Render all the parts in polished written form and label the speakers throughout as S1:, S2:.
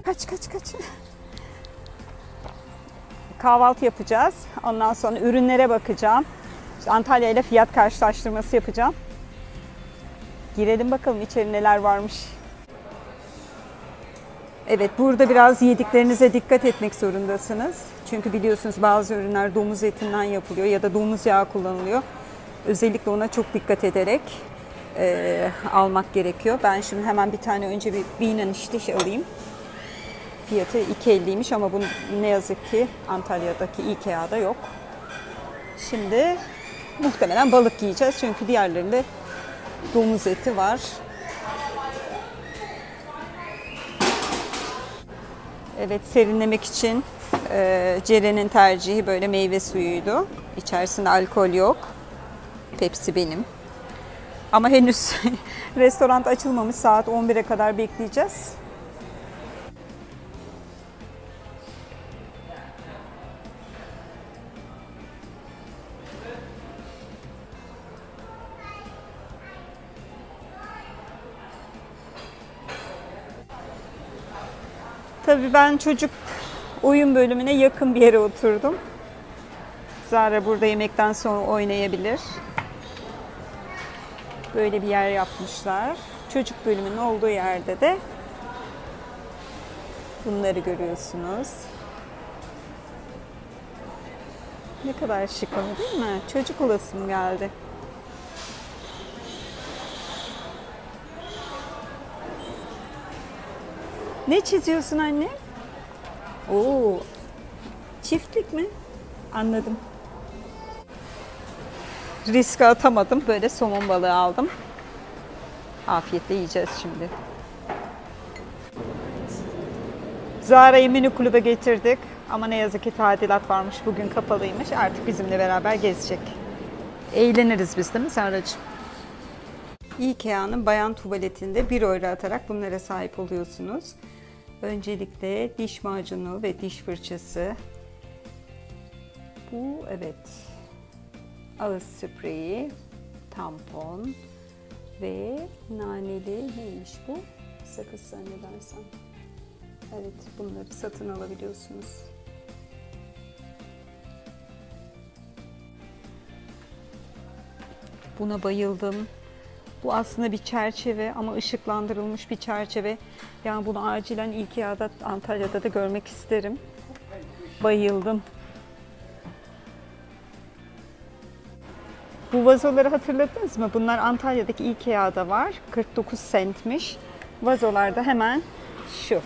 S1: Kaç kaç kaç. Kahvaltı yapacağız. Ondan sonra ürünlere bakacağım. İşte Antalya ile fiyat karşılaştırması yapacağım. Girelim bakalım içeri neler varmış. Evet, burada biraz yediklerinize dikkat etmek zorundasınız. Çünkü biliyorsunuz bazı ürünler domuz etinden yapılıyor ya da domuz yağı kullanılıyor. Özellikle ona çok dikkat ederek almak gerekiyor. Ben şimdi hemen bir tane önce bir Bienen Stich alayım. Fiyatı 2.50'ymiş ama bu ne yazık ki Antalya'daki IKEA'da yok. Şimdi muhtemelen balık yiyeceğiz çünkü diğerlerinde domuz eti var. Evet, serinlemek için Ceren'in tercihi böyle meyve suyuydu. İçerisinde alkol yok. Pepsi benim. Ama henüz restoran açılmamış. Saat 11'e kadar bekleyeceğiz. Tabii ben çocuk oyun bölümüne yakın bir yere oturdum. Zara burada yemekten sonra oynayabilir. Böyle bir yer yapmışlar. Çocuk bölümünün olduğu yerde de bunları görüyorsunuz. Ne kadar şık ama değil mi? Çocuk olasım geldi. Ne çiziyorsun anne? Oo, çiftlik mi? Anladım. Riske atamadım. Böyle somon balığı aldım. Afiyetle yiyeceğiz şimdi. Zara'yı mini kulübe getirdik. Ama ne yazık ki tadilat varmış. Bugün kapalıymış. Artık bizimle beraber gezecek. Eğleniriz biz değil mi Zara'cığım? IKEA'nın bayan tuvaletinde 1 euro atarak bunlara sahip oluyorsunuz. Öncelikle diş macunu ve diş fırçası. Bu evet. Ağız spreyi, tampon ve naneli neymiş bu? Sakız zannedersem. Evet, bunları satın alabiliyorsunuz. Buna bayıldım. Bu aslında bir çerçeve ama ışıklandırılmış bir çerçeve. Yani bunu acilen IKEA'da, Antalya'da da görmek isterim. Bayıldım. Bu vazoları hatırladınız mı? Bunlar Antalya'daki IKEA'da var. 49 centmiş. Vazolar da hemen şu.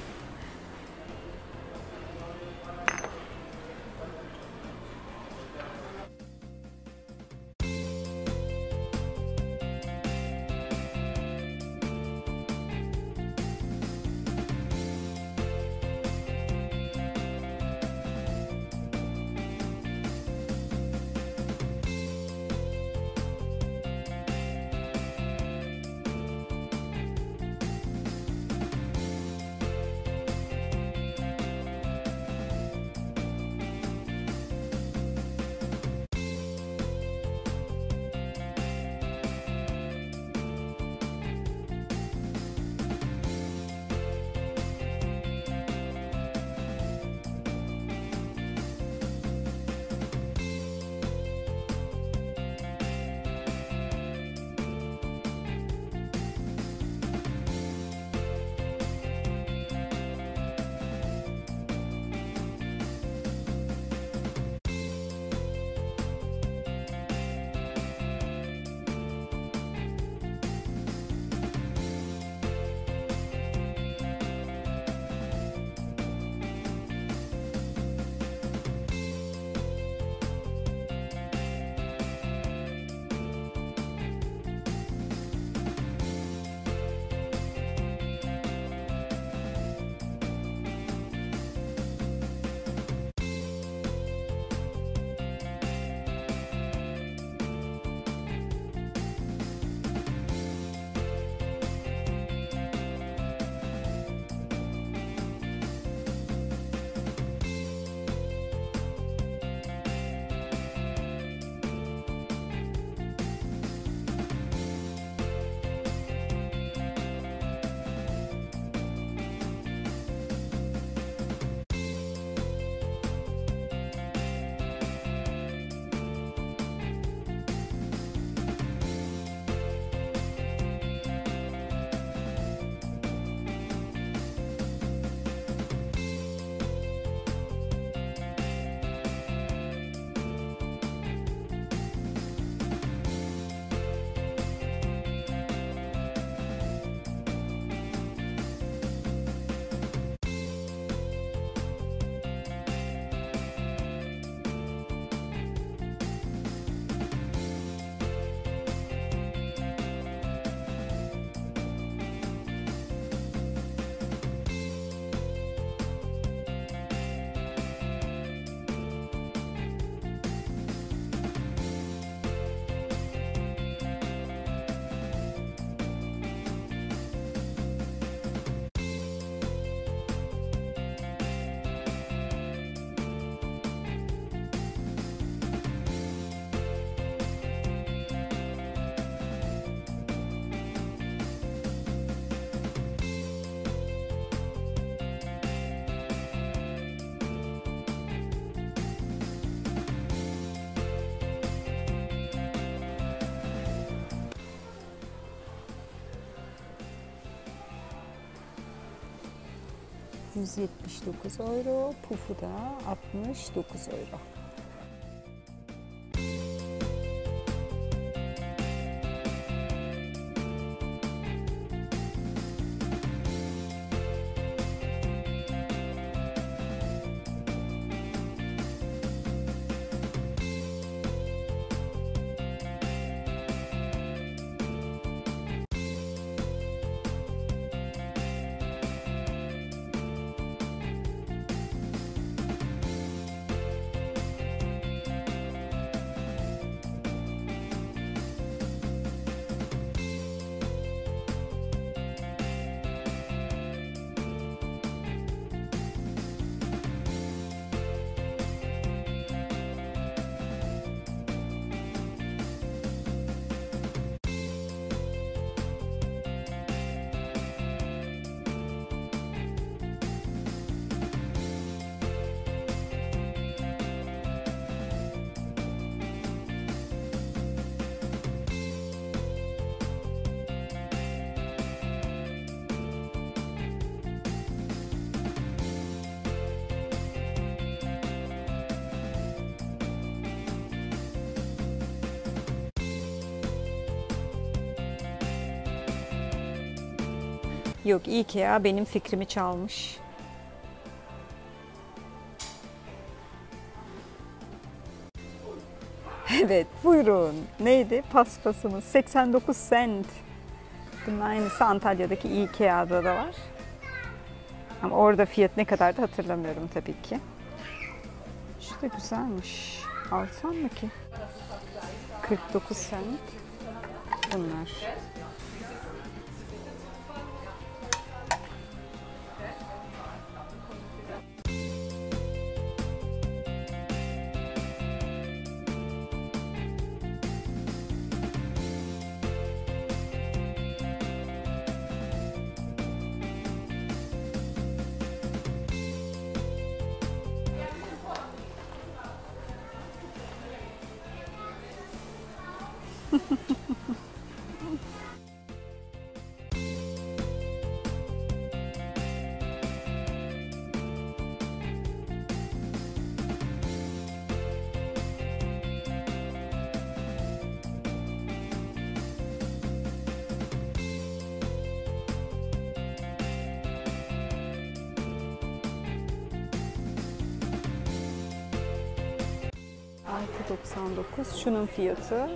S1: 179 euro. Pufu da 69 euro. Yok, IKEA benim fikrimi çalmış. Evet, buyurun. Neydi? Paspasımız 89 cent. Bunun aynısı Antalya'daki IKEA'da da var. Ama orada fiyat ne kadardı hatırlamıyorum tabii ki. Şu da güzelmiş. Alsam mı ki? 49 cent. Bunlar. $6.99 şunun fiyatı.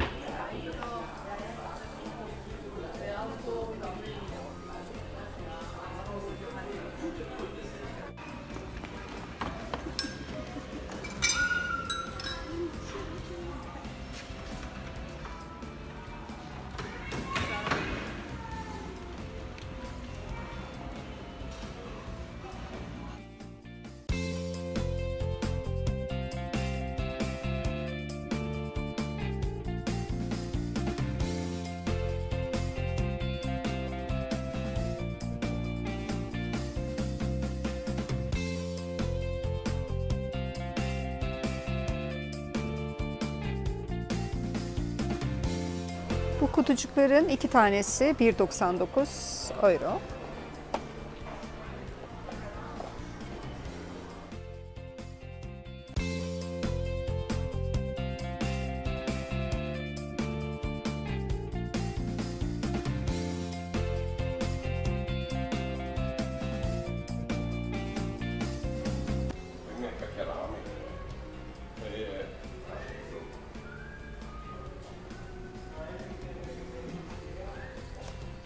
S1: Bu kutucukların 2 tanesi 1.99 euro.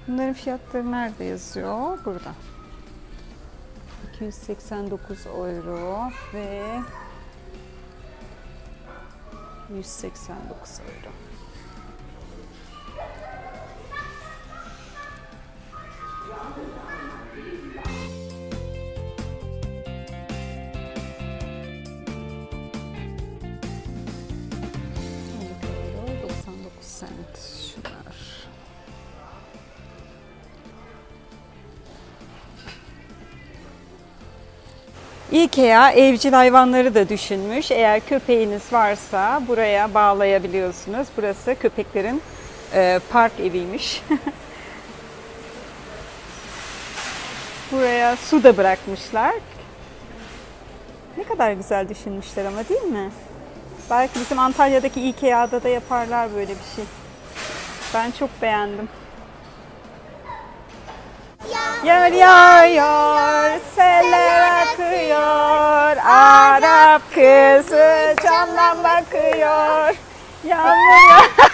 S1: Bunların fiyatları nerede yazıyor? Burada. 289 euro ve 189 euro. Euro 99 cent şunlar. IKEA evcil hayvanları da düşünmüş. Eğer köpeğiniz varsa buraya bağlayabiliyorsunuz. Burası köpeklerin park eviymiş. Buraya su da bırakmışlar. Ne kadar güzel düşünmüşler ama, değil mi? Belki bizim Antalya'daki Ikea'da da yaparlar böyle bir şey. Ben çok beğendim. Yağmur yağıyor, seller akıyor, Arap kızı camdan bakıyor. Yağmur yağıyor.